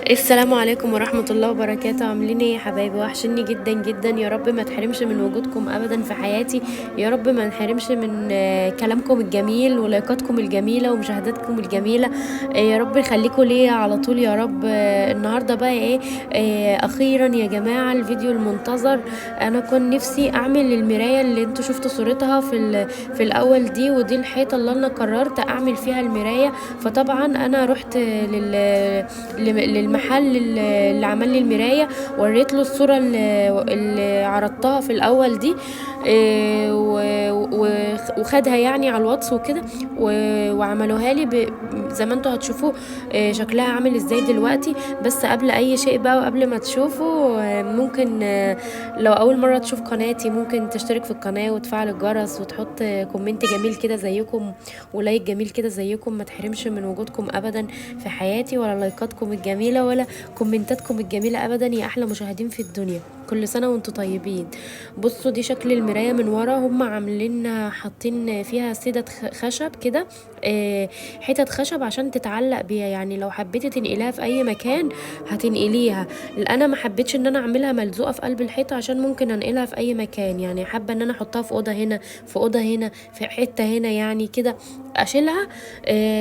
السلام عليكم ورحمة الله وبركاته. عاملين ايه يا حبايبي؟ وحشني جدا جدا. يا رب ما تحرمش من وجودكم ابدا في حياتي. يا رب ما نحرمش من كلامكم الجميل ولايكاتكم الجميلة ومشاهداتكم الجميلة. يا رب يخليكم ليا على طول يا رب. النهاردة بقى ايه؟ اخيرا يا جماعة الفيديو المنتظر. انا كنت نفسي اعمل المراية اللي انتوا شفتوا صورتها في الاول دي، ودي الحيطة اللي انا قررت اعمل فيها المراية. فطبعا انا رحت للمحل اللي عمل لي المرايه، وريت له الصوره اللي عرضتها في الاول دي. وخدها يعني على الواتس وكده، وعملوها لي زي ما انتوا هتشوفوا شكلها عامل ازاي دلوقتي. بس قبل اي شيء بقى وقبل ما تشوفوا ممكن لو اول مره تشوف قناتي ممكن تشترك في القناه وتفعل الجرس وتحط كومنت جميل كده زيكم ولايك جميل كده زيكم. ما تحرمش من وجودكم ابدا في حياتي، ولا لايكاتكم الجميله ولا كومنتاتكم الجميله ابدا يا احلى مشاهدين في الدنيا. كل سنه وانتم طيبين. بصوا دي شكل المرايه من ورا، هم عاملين حاطين فيها سدة خشب كده، حتت خشب عشان تتعلق بيها، يعني لو حبيتي تنقليها في اي مكان هتنقليها. انا ما حبيتش ان انا اعملها ملزوقه في قلب الحيطه عشان ممكن انقلها في اي مكان، يعني حابه ان انا احطها في اوضه هنا، في اوضه هنا، في حته هنا يعني كده اشيلها.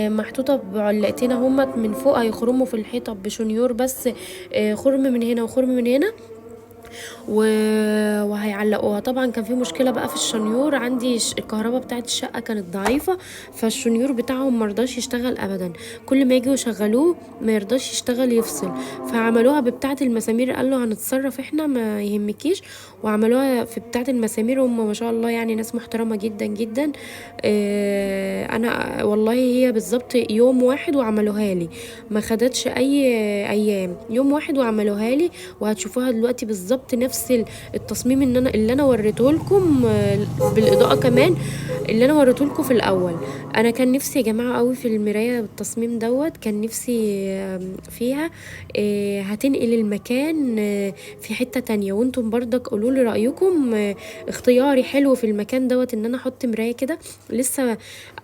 محطوطه بعلقتين همت من فوق هيخرموا في الحيطه بشنيور بس. خرم من هنا وخرم من هنا وهيعلقوها. طبعا كان في مشكله بقى في الشنيور عندي، الكهرباء بتاعت الشقه كانت ضعيفه، فالشنيور بتاعهم مرضاش يشتغل ابدا. كل ما يجوا يشغلوه ما يرضاش يشتغل، يفصل. فعملوها ببتاعه المسامير، قال له هنتصرف احنا ما يهمكيش. وعملوها في بتاعه المسامير، هم ما شاء الله يعني ناس محترمه جدا جدا. انا والله هي بالظبط يوم واحد وعملوها لي، ما خدتش اي ايام، يوم واحد وعملوها لي. وهتشوفوها دلوقتي بالظبط نفس التصميم اللي انا وريته لكم، بالاضاءه كمان اللي انا وريته لكم في الاول. انا كان نفسي يا جماعه قوي في المرايه بالتصميم دوت، كان نفسي فيها. هتنقل المكان في حته تانية، وانتم برضك قولوا لي رايكم. اختياري حلو في المكان دوت ان انا احط مرايه كده. لسه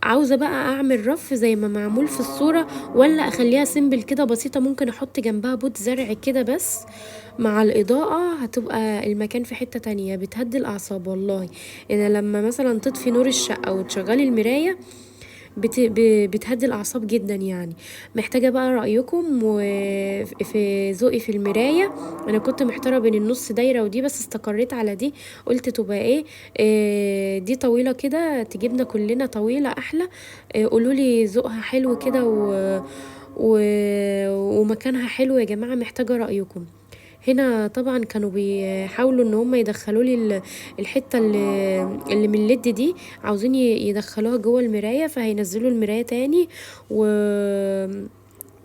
عاوزه بقى اعمل رف زي ما معمول في الصوره، ولا اخليها سيمبل كده بسيطه، ممكن احط جنبها بوت زرع كده بس. مع الإضاءة هتبقى المكان في حتة تانية، بتهدي الأعصاب والله. إن لما مثلا تطفي نور الشقة وتشغلي المراية بتهدي الأعصاب جدا يعني. محتاجة بقى رأيكم وفي ذوقي في المراية. أنا كنت محتارة بين النص دايرة ودي، بس استقريت على دي. قلت تبقى دي طويلة كده تجيبنا كلنا، طويلة أحلى. قولولي ذوقها حلو كده و... ومكانها حلو يا جماعة. محتاجة رأيكم. هنا طبعا كانوا بيحاولوا ان هم يدخلوا لي الحته اللي من الليد دي، عاوزين يدخلوها جوه المرايه، فهينزلوا المرايه تاني و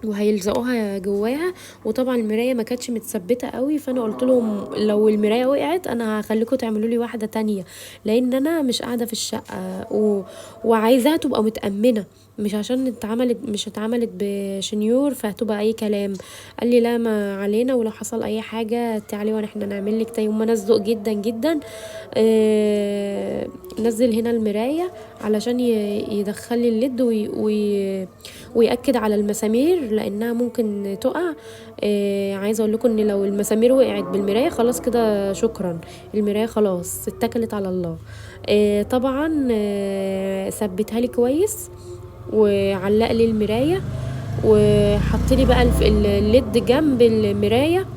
وهيلزقوها جواها. وطبعا المرايه ما كانتش متثبته قوي، فانا قلت لهم لو المرايه وقعت انا هخليكم تعملوا لي واحده تانية، لان انا مش قاعده في الشقه وعايزاها تبقى متامنه، مش عشان مش اتعملت بشنيور فهتبقى اي كلام. قال لي لا ما علينا، ولو حصل اي حاجه تعالي وانا احنا نعمل لك تاني. هم ناس ذوق جدا جدا. نزل هنا المرايه علشان يدخل لي الليد ويأكد على المسامير لانها ممكن تقع. عايزه اقول لكم ان لو المسامير وقعت بالمرايه خلاص كده شكرا، المرايه خلاص اتكلت على الله. طبعا ثبتها لي كويس وعلق لي المرايه، وحط لي بقى الليد جنب المرايه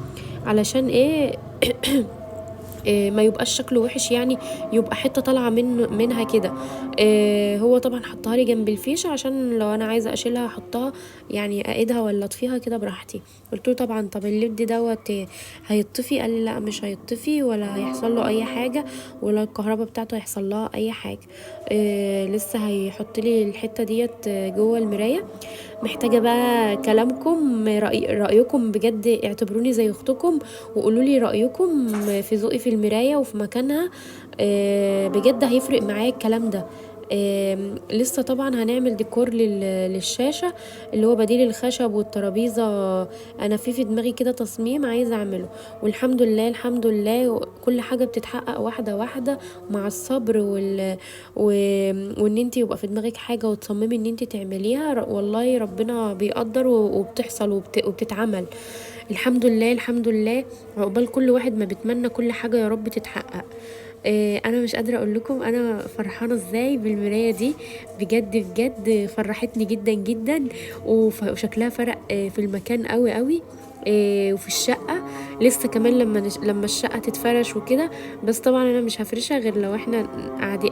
علشان ما يبقاش شكله وحش يعني، يبقى حته طالعه منها كده. هو طبعا حطها لي جنب الفيشه عشان لو انا عايزه اشيلها احطها، يعني اقيدها ولا اطفيها كده براحتي. قلت له طبعا طب الليد دوت هيطفي؟ قال لي لا مش هيطفي ولا هيحصل له اي حاجه، ولا الكهرباء بتاعته هيحصل لها اي حاجه. لسه هيحط لي الحته ديت جوه المرايه. محتاجة بقى كلامكم، رأيكم بجد، اعتبروني زي اختكم وقولوا لي رأيكم في ذوقي في المراية وفي مكانها. بجد هيفرق معايا الكلام ده. لسه طبعا هنعمل ديكور للشاشة اللي هو بديل الخشب والترابيزة. انا في دماغي كده تصميم عايزة اعمله، والحمد لله الحمد لله كل حاجة بتتحقق واحدة واحدة مع الصبر وان انت يبقى في دماغك حاجة وتصممي ان انت تعمليها، والله ربنا بيقدر وبتحصل وبتتعمل. الحمد لله الحمد لله. عقبال كل واحد ما بيتمنى كل حاجة يا رب تتحقق. انا مش قادره اقول لكم انا فرحانه ازاي بالمرايه دي، بجد بجد فرحتني جدا جدا، وشكلها فرق في المكان قوي قوي، وفي الشقه. لسه كمان لما الشقه تتفرش وكده، بس طبعا انا مش هفرشها غير لو احنا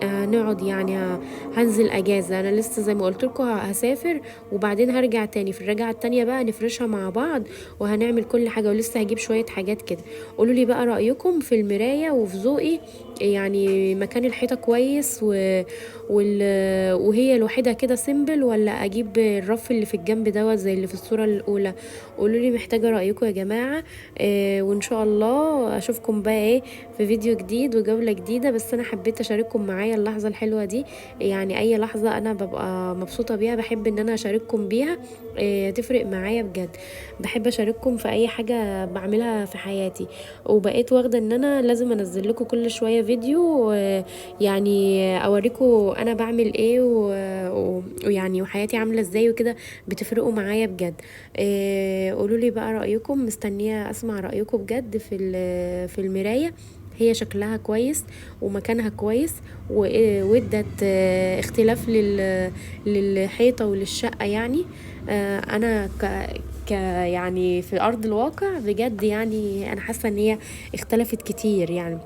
هنقعد يعني هنزل اجازه. انا لسه زي ما قلت لكم هسافر، وبعدين هرجع تاني في الرجعه التانية بقى نفرشها مع بعض، وهنعمل كل حاجه، ولسه هجيب شويه حاجات كده. قولوا لي بقى رايكم في المرايه وفي ذوقي، يعني مكان الحيطه كويس وهي لوحدها كده سيمبل، ولا اجيب الرف اللي في الجنب دوت زي اللي في الصوره الاولى؟ قولوا لي، محتاجه رايكم يا جماعه. وان شاء الله اشوفكم بقى ايه في فيديو جديد وجوله جديده. بس انا حبيت اشارككم معايا اللحظه الحلوه دي، يعني اي لحظه انا ببقى مبسوطه بيها بحب ان انا اشارككم بيها، تفرق معايا بجد. بحب اشارككم في اي حاجه بعملها في حياتي، وبقيت واخده ان انا لازم انزل لكم كل شويه فيديو، يعني اوريكم انا بعمل ايه ويعني وحياتي عامله ازاي وكده، بتفرقوا معايا بجد. قولوا لي بقى رايكم، مستنيه اسمع رايكم بجد في المرايه. هي شكلها كويس ومكانها كويس، وادت اختلاف للحيطه وللشقه يعني. انا يعني في ارض الواقع بجد، يعني انا حاسه ان هي اختلفت كتير يعني.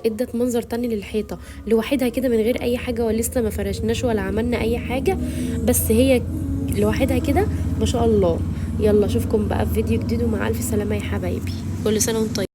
ادت منظر تاني للحيطه لوحدها كده من غير اي حاجه، ولسه ما فرشناش ولا عملنا اي حاجه، بس هي لوحدها كده ما شاء الله. يلا اشوفكم بقى في فيديو جديد، ومع الف سلامه يا حبايبي، كل سنه وانتم طيبين.